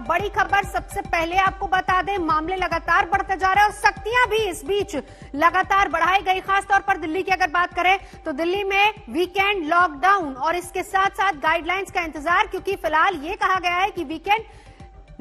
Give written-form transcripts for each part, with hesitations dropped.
बड़ी खबर सबसे पहले आपको बता दें, मामले लगातार बढ़ते जा रहे हैं और सख्तियां भी इस बीच लगातार बढ़ाई गई। खासतौर पर दिल्ली की अगर बात करें तो दिल्ली में वीकेंड लॉकडाउन और इसके साथ साथ गाइडलाइंस का इंतजार, क्योंकि फिलहाल ये कहा गया है कि वीकेंड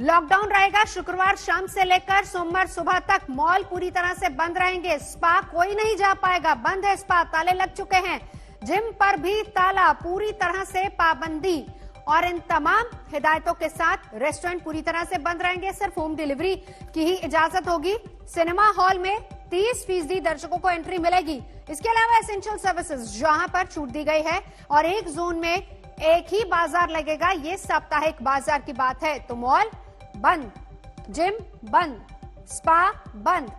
लॉकडाउन रहेगा। शुक्रवार शाम से लेकर सोमवार सुबह तक मॉल पूरी तरह से बंद रहेंगे। स्पा कोई नहीं जा पाएगा, बंद है स्पा, ताले लग चुके हैं। जिम पर भी ताला, पूरी तरह से पाबंदी और इन तमाम हिदायतों के साथ रेस्टोरेंट पूरी तरह से बंद रहेंगे। सिर्फ होम डिलीवरी की ही इजाजत होगी। सिनेमा हॉल में 30% दर्शकों को एंट्री मिलेगी। इसके अलावा एसेंशियल सर्विसेज जहां पर छूट दी गई है और एक जोन में एक ही बाजार लगेगा। ये साप्ताहिक बाजार की बात है। तो मॉल बंद, जिम बंद, स्पा बंद।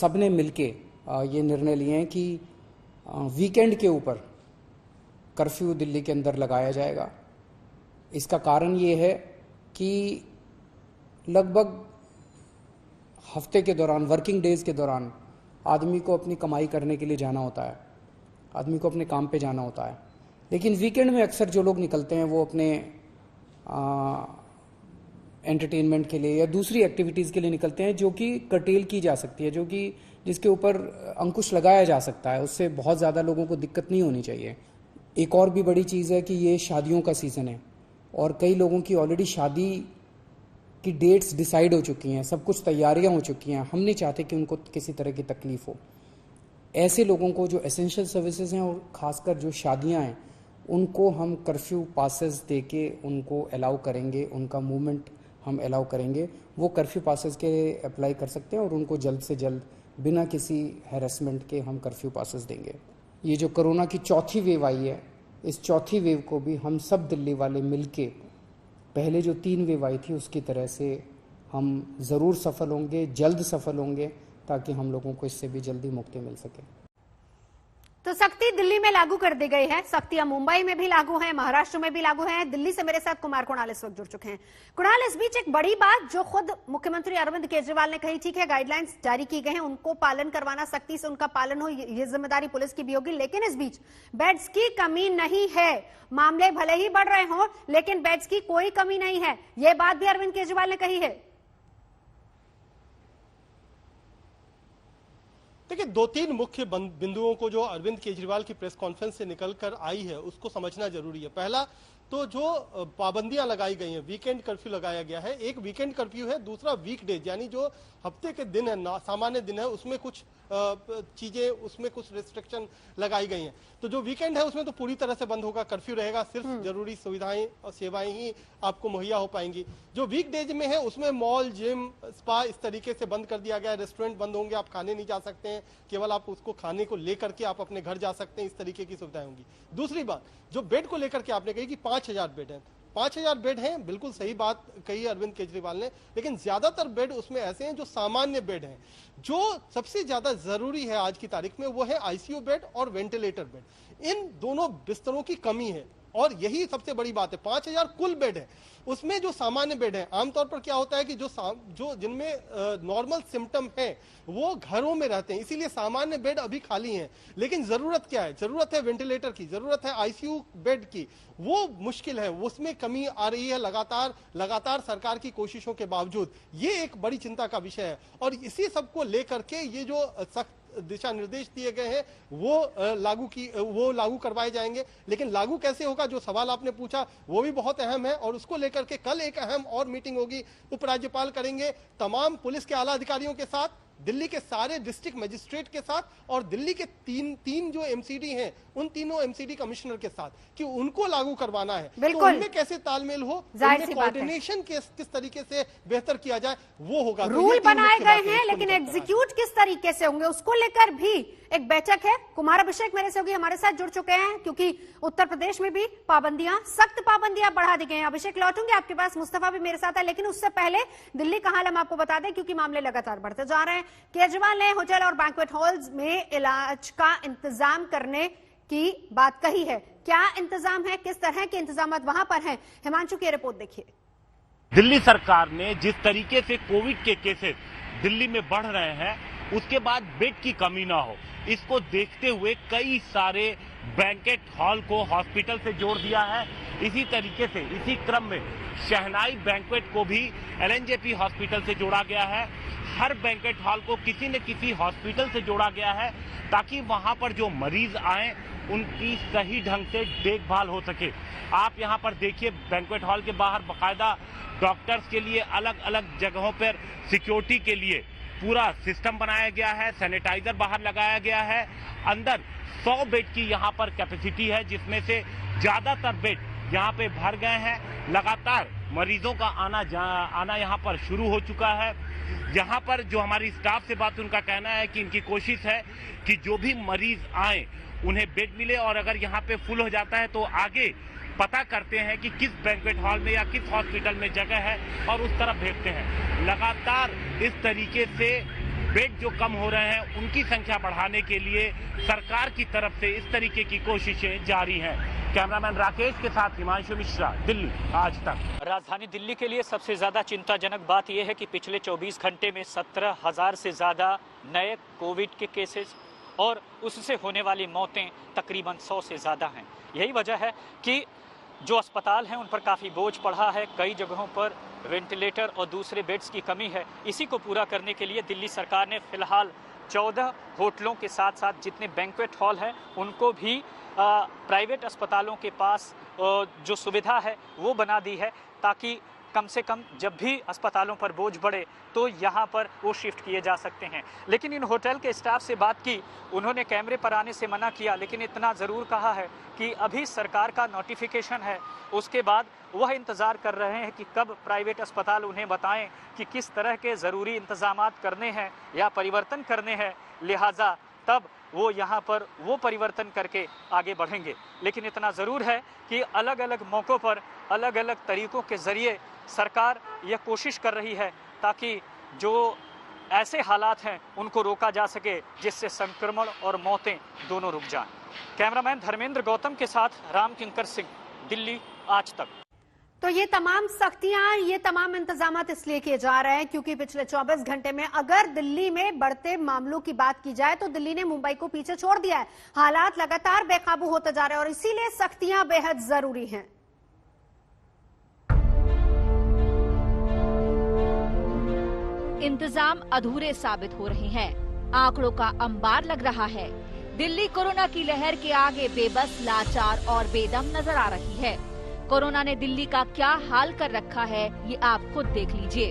सबने मिलके ये निर्णय लिए हैं कि वीकेंड के ऊपर कर्फ्यू दिल्ली के अंदर लगाया जाएगा। इसका कारण ये है कि लगभग हफ्ते के दौरान, वर्किंग डेज के दौरान आदमी को अपनी कमाई करने के लिए जाना होता है, आदमी को अपने काम पे जाना होता है। लेकिन वीकेंड में अक्सर जो लोग निकलते हैं वो अपने एंटरटेनमेंट के लिए या दूसरी एक्टिविटीज़ के लिए निकलते हैं, जो कि कर्टेल की जा सकती है, जो कि जिसके ऊपर अंकुश लगाया जा सकता है। उससे बहुत ज़्यादा लोगों को दिक्कत नहीं होनी चाहिए। एक और भी बड़ी चीज़ है कि ये शादियों का सीज़न है और कई लोगों की ऑलरेडी शादी की डेट्स डिसाइड हो चुकी हैं, सब कुछ तैयारियां हो चुकी हैं। हम नहीं चाहते कि उनको किसी तरह की तकलीफ हो। ऐसे लोगों को जो एसेंशियल सर्विसेज हैं और ख़ासकर जो शादियां हैं, उनको हम कर्फ्यू पासेस दे के उनको अलाउ करेंगे, उनका मूवमेंट हम अलाउ करेंगे। वो कर्फ्यू पासेस के अप्लाई कर सकते हैं और उनको जल्द से जल्द बिना किसी हैरेसमेंट के हम कर्फ्यू पासेस देंगे। ये जो कोरोना की चौथी वेव आई है, इस चौथी वेव को भी हम सब दिल्ली वाले मिलके पहले जो 3 वेव आई थी उसकी तरह से हम ज़रूर सफल होंगे, जल्द सफल होंगे, ताकि हम लोगों को इससे भी जल्दी मुक्ति मिल सके। तो सख्ती दिल्ली में लागू कर दी गई है। सख्तियां मुंबई में भी लागू हैं, महाराष्ट्र में भी लागू हैं। दिल्ली से मेरे साथ कुमार कुणाल इस वक्त जुड़ चुके हैं। कुणाल, इस बीच एक बड़ी बात जो खुद मुख्यमंत्री अरविंद केजरीवाल ने कही, ठीक है गाइडलाइंस जारी की गए हैं, उनको पालन करवाना, सख्ती से उनका पालन हो, ये जिम्मेदारी पुलिस की भी होगी। लेकिन इस बीच बेड्स की कमी नहीं है। मामले भले ही बढ़ रहे हों लेकिन बेड्स की कोई कमी नहीं है। यह बात भी अरविंद केजरीवाल ने कही है। देखिए, 2-3 मुख्य बिंदुओं को जो अरविंद केजरीवाल की प्रेस कॉन्फ्रेंस से निकलकर आई है उसको समझना जरूरी है। पहला तो जो पाबंदियां लगाई गई हैं, वीकेंड कर्फ्यू लगाया गया है। एक वीकेंड कर्फ्यू है, दूसरा वीकडेज, यानी जो हफ्ते के दिन है, सामान्य दिन है, उसमें कुछ चीजें, उसमें कुछ रिस्ट्रिक्शन लगाई गई हैं। तो जो वीकेंड है उसमें तो पूरी तरह से बंद होगा, कर्फ्यू रहेगा, सिर्फ जरूरी सुविधाएं और सेवाएं ही आपको मुहैया हो पाएंगी। जो वीकडेज में है उसमें मॉल, जिम, स्पा इस तरीके से बंद कर दिया गया है। रेस्टोरेंट बंद होंगे, आप खाने नहीं जा सकते हैं, केवल आप उसको खाने को लेकर के आप अपने घर जा सकते हैं, इस तरीके की सुविधाएं होंगी। दूसरी बात, जो बेड को लेकर के आपने कही कि 5000 बेड है, 5000 बेड हैं, बिल्कुल सही बात कही अरविंद केजरीवाल ने। लेकिन ज्यादातर बेड उसमें ऐसे हैं जो सामान्य बेड हैं। जो सबसे ज्यादा जरूरी है आज की तारीख में वो है आईसीयू बेड और वेंटिलेटर बेड। इन दोनों बिस्तरों की कमी है और यही सबसे बड़ी बात है। 5000 कुल बेड है, उसमें जो सामान्य बेड है, आमतौर पर क्या होता है कि जो जिनमें नॉर्मल सिम्टम है वो घरों में रहते हैं, इसीलिए सामान्य बेड अभी खाली हैं। लेकिन जरूरत क्या है? जरूरत है वेंटिलेटर की, जरूरत है आईसीयू बेड की। वो मुश्किल है, उसमें कमी आ रही है लगातार सरकार की कोशिशों के बावजूद। ये एक बड़ी चिंता का विषय है और इसी सब को लेकर के ये जो सख्त दिशा निर्देश दिए गए हैं वो लागू करवाए जाएंगे। लेकिन लागू कैसे होगा, जो सवाल आपने पूछा, वो भी बहुत अहम है और उसको लेकर के कल एक अहम और मीटिंग होगी। उपराज्यपाल करेंगे तमाम पुलिस के आला अधिकारियों के साथ, दिल्ली के सारे डिस्ट्रिक्ट मजिस्ट्रेट के साथ और दिल्ली के तीन जो एमसीडी हैं उन तीनों एमसीडी कमिश्नर के साथ, कि उनको लागू करवाना है। तो उनमें कैसे तालमेल हो, कोऑर्डिनेशन किस तरीके से बेहतर किया जाए, वो होगा। रूल बनाए गए हैं लेकिन एग्जीक्यूट किस तरीके से होंगे उसको लेकर भी एक बैठक है। कुमार अभिषेक मेरे सहयोगी हमारे साथ जुड़ चुके हैं, क्योंकि उत्तर प्रदेश में भी सख्त पाबंदियां बढ़ा दी गई हैं। अभिषेक, लौटूंगे आपके पास, मुस्तफा भी मेरे साथ है, लेकिन उससे पहले दिल्ली का हाल हम आपको बता दें, क्योंकि मामले लगातार बढ़ते जा रहे हैं। केजरीवाल ने होटल और बैंक्वेट हॉल्स में इलाज का इंतजाम करने की बात कही है। क्या इंतजाम है, किस तरह के इंतजाम वहां पर हैं? हिमांशु की रिपोर्ट देखिए। दिल्ली सरकार ने जिस तरीके से कोविड के केसेस दिल्ली में बढ़ रहे हैं, उसके बाद बेड की कमी ना हो, इसको देखते हुए कई सारे बैंकेट हॉल को हॉस्पिटल से जोड़ दिया है इसी तरीके से इसी क्रम में शहनाई बैंक्वेट को भी LNJP हॉस्पिटल से जोड़ा गया है। हर बैंक्वेट हॉल को किसी न किसी हॉस्पिटल से जोड़ा गया है ताकि वहां पर जो मरीज आए उनकी सही ढंग से देखभाल हो सके। आप यहां पर देखिए, बैंक्वेट हॉल के बाहर बाकायदा डॉक्टर्स के लिए अलग अलग जगहों पर सिक्योरिटी के लिए पूरा सिस्टम बनाया गया है, सैनिटाइजर बाहर लगाया गया है। अंदर 100 बेड की यहां पर कैपेसिटी है, जिसमें से ज्यादातर बेड यहां पे भर गए हैं। लगातार मरीजों का आना यहां पर शुरू हो चुका है। यहां पर जो हमारी स्टाफ से बात, उनका कहना है कि इनकी कोशिश है कि जो भी मरीज आए उन्हें बेड मिले, और अगर यहां पे फुल हो जाता है तो आगे पता करते हैं कि किस बैंक्वेट हॉल में या किस हॉस्पिटल में जगह है और उस तरफ भेजते हैं। लगातार इस तरीके से बेड जो कम हो रहे हैं उनकी संख्या बढ़ाने के लिए सरकार की तरफ से इस तरीके की कोशिशें जारी हैं। कैमरामैन राकेश के साथ हिमांशु मिश्रा, दिल्ली, आज तक। राजधानी दिल्ली के लिए सबसे ज्यादा चिंताजनक बात यह है कि पिछले 24 घंटे में 17,000 से ज्यादा नए कोविड के केसेस और उससे होने वाली मौतें तकरीबन 100 से ज्यादा हैं। यही वजह है कि जो अस्पताल हैं उन पर काफ़ी बोझ पड़ा है। कई जगहों पर वेंटिलेटर और दूसरे बेड्स की कमी है। इसी को पूरा करने के लिए दिल्ली सरकार ने फिलहाल 14 होटलों के साथ साथ जितने बैंक्वेट हॉल हैं उनको भी प्राइवेट अस्पतालों के पास जो सुविधा है वो बना दी है, ताकि कम से कम जब भी अस्पतालों पर बोझ बढ़े तो यहाँ पर वो शिफ्ट किए जा सकते हैं। लेकिन इन होटल के स्टाफ से बात की, उन्होंने कैमरे पर आने से मना किया, लेकिन इतना ज़रूर कहा है कि अभी सरकार का नोटिफिकेशन है, उसके बाद वह इंतज़ार कर रहे हैं कि कब प्राइवेट अस्पताल उन्हें बताएं कि किस तरह के ज़रूरी इंतज़ामात करने हैं या परिवर्तन करने हैं, लिहाजा तब वो यहाँ पर वो परिवर्तन करके आगे बढ़ेंगे। लेकिन इतना ज़रूर है कि अलग अलग मौक़ों पर अलग अलग तरीक़ों के ज़रिए सरकार यह कोशिश कर रही है ताकि जो ऐसे हालात हैं उनको रोका जा सके जिससे संक्रमण और मौतें दोनों रुक जाएं। कैमरामैन धर्मेंद्र गौतम के साथ राम किंकर सिंह, दिल्ली, आज तक। तो ये तमाम सख्तियां, ये तमाम इंतजामात इसलिए किए जा रहे हैं क्योंकि पिछले 24 घंटे में अगर दिल्ली में बढ़ते मामलों की बात की जाए तो दिल्ली ने मुंबई को पीछे छोड़ दिया है। हालात लगातार बेकाबू होते जा रहे हैं और इसीलिए सख्तियां बेहद जरूरी हैं। इंतजाम अधूरे साबित हो रहे हैं, आंकड़ों का अंबार लग रहा है। दिल्ली कोरोना की लहर के आगे बेबस, लाचार और बेदम नजर आ रही है। कोरोना ने दिल्ली का क्या हाल कर रखा है ये आप खुद देख लीजिए।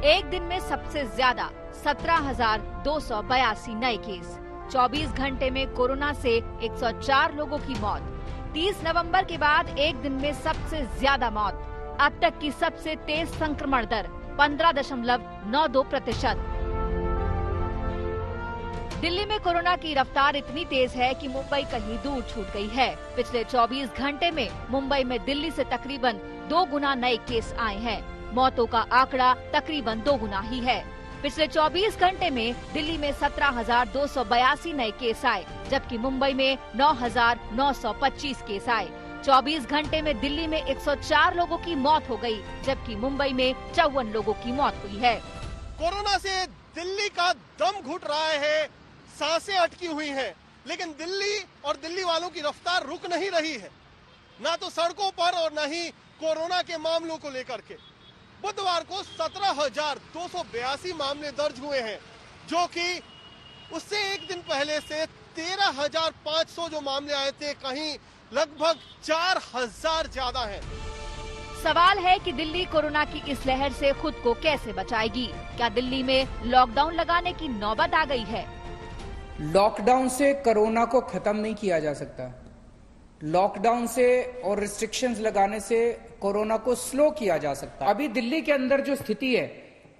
एक दिन में सबसे ज्यादा 17,282 नए केस, 24 घंटे में कोरोना से 104 लोगों की मौत। 30 नवंबर के बाद एक दिन में सबसे ज्यादा मौत। अब तक की सबसे तेज संक्रमण दर 15.92%। दिल्ली में कोरोना की रफ्तार इतनी तेज है कि मुंबई कहीं दूर छूट गई है। पिछले 24 घंटे में मुंबई में दिल्ली से तकरीबन 2 गुना नए केस आए हैं। मौतों का आंकड़ा तकरीबन 2 गुना ही है। पिछले 24 घंटे में दिल्ली में 17,282 नए केस आए, जबकि मुंबई में 9,925 केस आए। 24 घंटे में दिल्ली में 104 लोगों की मौत हो गई, जबकि मुंबई में 54 लोगों की मौत हुई है। कोरोना से दिल्ली का दम घुट रहा है, सांसें अटकी हुई हैं, लेकिन दिल्ली और दिल्ली वालों की रफ्तार रुक नहीं रही है, ना तो सड़कों पर और न ही कोरोना के मामलों को लेकर के। बुधवार को 17,282 मामले दर्ज हुए हैं, जो कि उससे एक दिन पहले से 13,500 जो मामले आए थे, कहीं लगभग 4,000 ज्यादा हैं। सवाल है कि दिल्ली कोरोना की इस लहर से खुद को कैसे बचाएगी? क्या दिल्ली में लॉकडाउन लगाने की नौबत आ गई है? लॉकडाउन से कोरोना को खत्म नहीं किया जा सकता। लॉकडाउन से और रिस्ट्रिक्शंस लगाने से कोरोना को स्लो किया जा सकता। अभी दिल्ली के अंदर जो स्थिति है,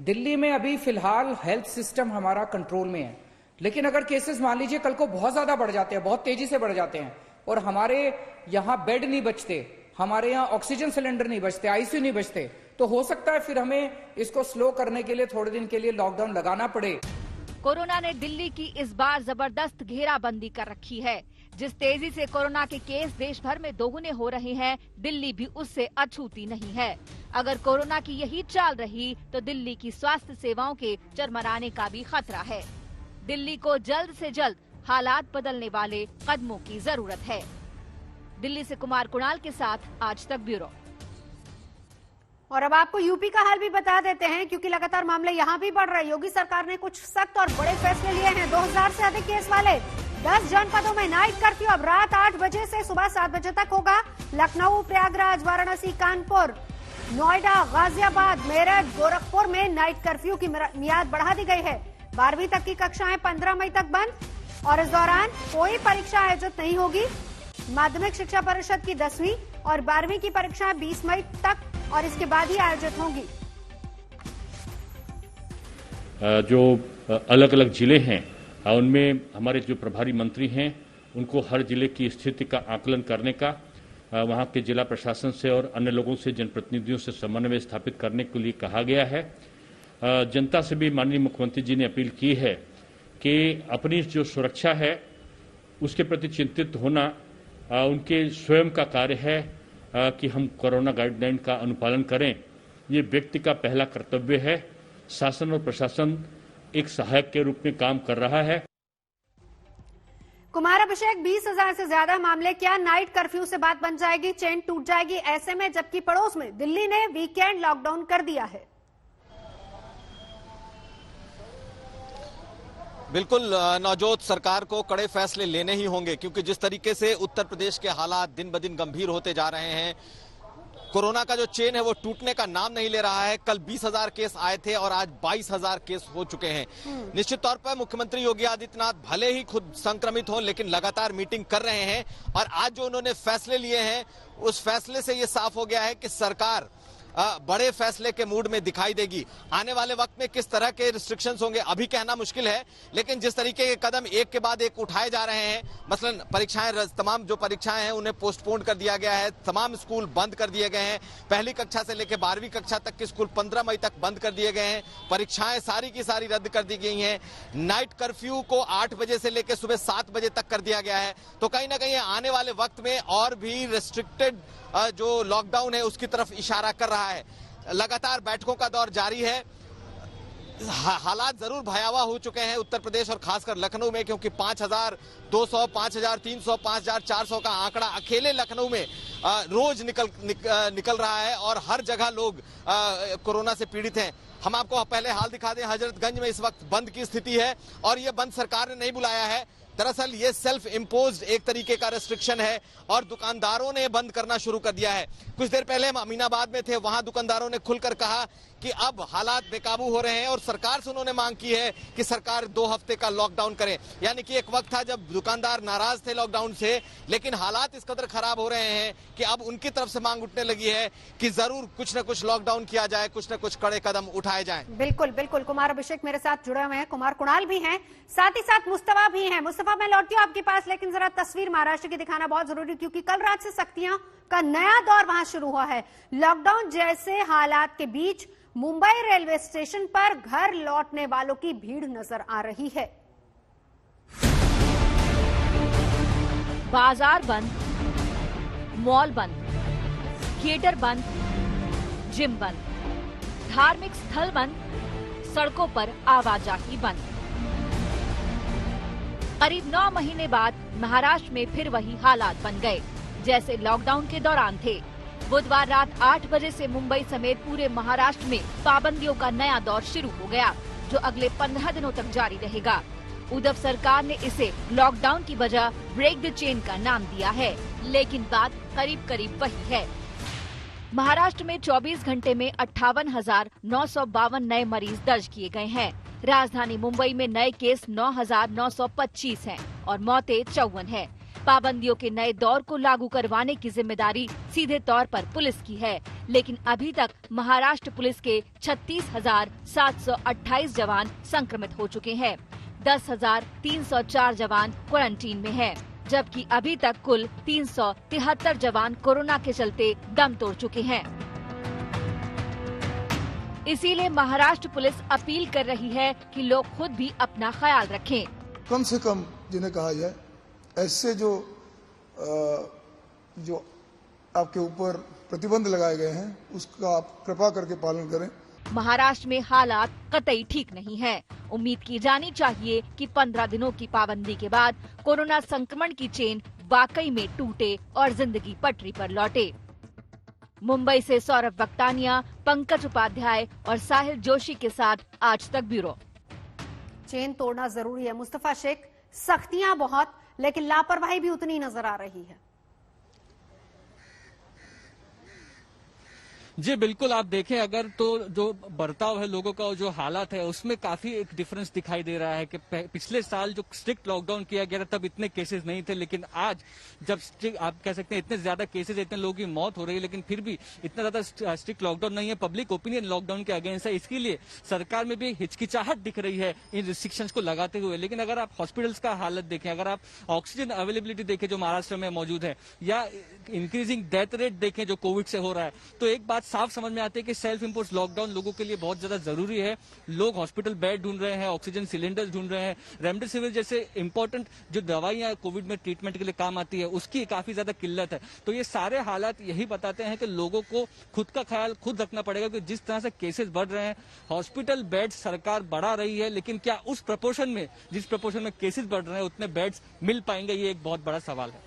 दिल्ली में अभी फिलहाल हेल्थ सिस्टम हमारा कंट्रोल में है, लेकिन अगर केसेस मान लीजिए कल को बहुत ज्यादा बढ़ जाते हैं, बहुत तेजी से बढ़ जाते हैं और हमारे यहाँ बेड नहीं बचते, हमारे यहाँ ऑक्सीजन सिलेंडर नहीं बचते, आईसीयू नहीं बचते, तो हो सकता है फिर हमें इसको स्लो करने के लिए थोड़े दिन के लिए लॉकडाउन लगाना पड़े। कोरोना ने दिल्ली की इस बार जबरदस्त घेराबंदी कर रखी है। जिस तेजी से कोरोना के केस देश भर में दोगुने हो रहे हैं, दिल्ली भी उससे अछूती नहीं है। अगर कोरोना की यही चाल रही तो दिल्ली की स्वास्थ्य सेवाओं के चरमराने का भी खतरा है। दिल्ली को जल्द से जल्द हालात बदलने वाले कदमों की जरूरत है। दिल्ली से कुमार कुणाल के साथ आज तक ब्यूरो। और अब आपको यूपी का हाल भी बता देते हैं, क्योंकि लगातार मामले यहाँ भी बढ़ रहे हैं। योगी सरकार ने कुछ सख्त और बड़े फैसले लिए हैं। 2000 से अधिक केस वाले 10 जनपदों में नाइट कर्फ्यू अब रात 8 बजे से सुबह 7 बजे तक होगा। लखनऊ, प्रयागराज, वाराणसी, कानपुर, नोएडा, गाजियाबाद, मेरठ, गोरखपुर में नाइट कर्फ्यू की मियाद बढ़ा दी गई है। 12वीं तक की कक्षाएं 15 मई तक बंद और इस दौरान कोई परीक्षा आयोजित नहीं होगी। माध्यमिक शिक्षा परिषद की 10वीं और 12वीं की परीक्षाएं 20 मई तक और इसके बाद ही आयोजित होंगी। जो अलग अलग जिले हैं उनमें हमारे जो प्रभारी मंत्री हैं उनको हर जिले की स्थिति का आकलन करने का, वहां के जिला प्रशासन से और अन्य लोगों से, जनप्रतिनिधियों से समन्वय स्थापित करने के लिए कहा गया है। जनता से भी माननीय मुख्यमंत्री जी ने अपील की है कि अपनी जो सुरक्षा है उसके प्रति चिंतित होना उनके स्वयं का कार्य है कि हम कोरोना गाइडलाइन का अनुपालन करें। ये व्यक्ति का पहला कर्तव्य है। शासन और प्रशासन एक सहायक के रूप में काम कर रहा है। कुमार अभिषेक, 20,000 से ज्यादा मामले, क्या नाइट कर्फ्यू से बात बन जाएगी, चेन टूट जाएगी ऐसे में, जबकि पड़ोस में दिल्ली ने वीकेंड लॉकडाउन कर दिया है? बिल्कुल नवजोत, सरकार को कड़े फैसले लेने ही होंगे, क्योंकि जिस तरीके से उत्तर प्रदेश के हालात दिन ब दिन गंभीर होते जा रहे हैं, कोरोना का जो चेन है वो टूटने का नाम नहीं ले रहा है। कल 20,000 केस आए थे और आज 22,000 केस हो चुके हैं। निश्चित तौर पर मुख्यमंत्री योगी आदित्यनाथ भले ही खुद संक्रमित हो, लेकिन लगातार मीटिंग कर रहे हैं और आज जो उन्होंने फैसले लिए हैं उस फैसले से ये साफ हो गया है कि सरकार बड़े फैसले के मूड में दिखाई देगी। आने वाले वक्त में किस तरह के रिस्ट्रिक्शंस होंगे अभी कहना मुश्किल है, लेकिन जिस तरीके के कदम एक के बाद एक उठाए जा रहे हैं, मसलन परीक्षाएं, तमाम जो परीक्षाएं हैं उन्हें पोस्टपोन कर दिया गया है, तमाम स्कूल बंद कर दिए गए हैं। पहली कक्षा से लेकर 12वीं कक्षा तक के स्कूल 15 मई तक बंद कर दिए गए हैं। परीक्षाएं सारी की सारी रद्द कर दी गई हैं। नाइट कर्फ्यू को 8 बजे से लेकर सुबह 7 बजे तक कर दिया गया है। तो कहीं ना कहीं आने वाले वक्त में और भी रिस्ट्रिक्टेड जो लॉकडाउन है उसकी तरफ इशारा कर रहा है। लगातार बैठकों का दौर जारी है। हालात जरूर भयावह हो चुके हैं उत्तर प्रदेश और खासकर लखनऊ में, क्योंकि 5,200, 5,300, 5,400 का आंकड़ा अकेले लखनऊ में रोज निकल रहा है और हर जगह लोग कोरोना से पीड़ित हैं। हम आपको पहले हाल दिखा दें, हजरतगंज में इस वक्त बंद की स्थिति है और यह बंद सरकार ने नहीं बुलाया है। दरअसल ये सेल्फ इम्पोज्ड एक तरीके का रेस्ट्रिक्शन है और दुकानदारों ने बंद करना शुरू कर दिया है। कुछ देर पहले हम अमीनाबाद में थे, वहां दुकानदारों ने खुलकर कहा कि अब हालात बेकाबू हो रहे हैं और सरकार से उन्होंने मांग की है कि सरकार 2 हफ्ते का लॉकडाउन करे। यानी कि एक वक्त था जब दुकानदार नाराज थे लॉकडाउन से, लेकिन हालात इस कदर खराब हो रहे हैं कि अब उनकी तरफ से मांग उठने लगी है कि जरूर कुछ न कुछ लॉकडाउन किया जाए, कुछ न कुछ कड़े कदम उठाए जाए। बिल्कुल बिल्कुल, कुमार अभिषेक मेरे साथ जुड़े हुए हैं, कुमार कुणाल भी हैं, साथ ही साथ मुस्तफा भी हैं। मुस्तफा, मैं लौटती हूँ आपके पास, लेकिन जरा तस्वीर महाराष्ट्र की दिखाना बहुत जरूरी, क्योंकि कल रात से सख्तियां का नया दौर वहां शुरू हुआ है। लॉकडाउन जैसे हालात के बीच मुंबई रेलवे स्टेशन पर घर लौटने वालों की भीड़ नजर आ रही है। बाजार बंद, मॉल बंद, थिएटर बंद, जिम बंद, धार्मिक स्थल बंद, सड़कों पर आवाजाही बंद। करीब 9 महीने बाद महाराष्ट्र में फिर वही हालात बन गए जैसे लॉकडाउन के दौरान थे। बुधवार रात 8 बजे से मुंबई समेत पूरे महाराष्ट्र में पाबंदियों का नया दौर शुरू हो गया, जो अगले 15 दिनों तक जारी रहेगा। उद्धव सरकार ने इसे लॉकडाउन की बजाय ब्रेक द चेन का नाम दिया है, लेकिन बात करीब करीब वही है। महाराष्ट्र में 24 घंटे में 58,952 नए मरीज दर्ज किए गए हैं। राजधानी मुंबई में नए केस 9,925 हैं और मौतें 54 हैं। पाबंदियों के नए दौर को लागू करवाने की जिम्मेदारी सीधे तौर पर पुलिस की है, लेकिन अभी तक महाराष्ट्र पुलिस के 36,728 जवान संक्रमित हो चुके हैं। 10,304 जवान क्वारंटीन में हैं, जबकि अभी तक कुल 373 जवान कोरोना के चलते दम तोड़ चुके हैं। इसीलिए महाराष्ट्र पुलिस अपील कर रही है कि लोग खुद भी अपना ख्याल रखें। कम से कम जिन्हें कहा जाए ऐसे जो आपके ऊपर प्रतिबंध लगाए गए हैं उसका आप कृपा करके पालन करें। महाराष्ट्र में हालात कतई ठीक नहीं है। उम्मीद की जानी चाहिए कि 15 दिनों की पाबंदी के बाद कोरोना संक्रमण की चेन वाकई में टूटे और जिंदगी पटरी पर लौटे। मुंबई से सौरभ वक्तानिया, पंकज उपाध्याय और साहिल जोशी के साथ आज तक ब्यूरो। चेन तोड़ना जरूरी है मुस्तफा शेख, सख्तियां बहुत लेकिन लापरवाही भी उतनी नजर आ रही है। जी बिल्कुल, आप देखें अगर तो जो बर्ताव है लोगों का, जो हालात है उसमें काफी एक डिफरेंस दिखाई दे रहा है कि पिछले साल जो स्ट्रिक्ट लॉकडाउन किया गया था तब इतने केसेस नहीं थे, लेकिन आज जब आप कह सकते हैं इतने ज्यादा केसेस, इतने लोगों की मौत हो रही है, लेकिन फिर भी इतना ज्यादा स्ट्रिक्ट लॉकडाउन नहीं है। पब्लिक ओपिनियन लॉकडाउन के अगेंस्ट है, इसके लिए सरकार में भी हिचकिचाहट दिख रही है इन रिस्ट्रिक्शंस को लगाते हुए। लेकिन अगर आप हॉस्पिटल्स का हालत देखें, अगर आप ऑक्सीजन अवेलेबिलिटी देखें जो महाराष्ट्र में मौजूद है, या इंक्रीजिंग डेथ रेट देखें जो कोविड से हो रहा है, तो एक बात साफ समझ में आती है कि सेल्फ इंपोज लॉकडाउन लोगों के लिए बहुत ज्यादा जरूरी है। लोग हॉस्पिटल बेड ढूंढ रहे हैं, ऑक्सीजन सिलेंडर ढूंढ रहे हैं, रेमडेसिविर जैसे इंपॉर्टेंट जो दवाइयां कोविड में ट्रीटमेंट के लिए काम आती है उसकी काफी ज्यादा किल्लत है। तो ये सारे हालात यही बताते हैं कि लोगों को खुद का ख्याल खुद रखना पड़ेगा कि जिस तरह से केसेस बढ़ रहे हैं, हॉस्पिटल बेड सरकार बढ़ा रही है, लेकिन क्या उस प्रपोर्शन में, जिस प्रपोर्शन में केसेस बढ़ रहे हैं उतने बेड्स मिल पाएंगे, ये एक बहुत बड़ा सवाल है।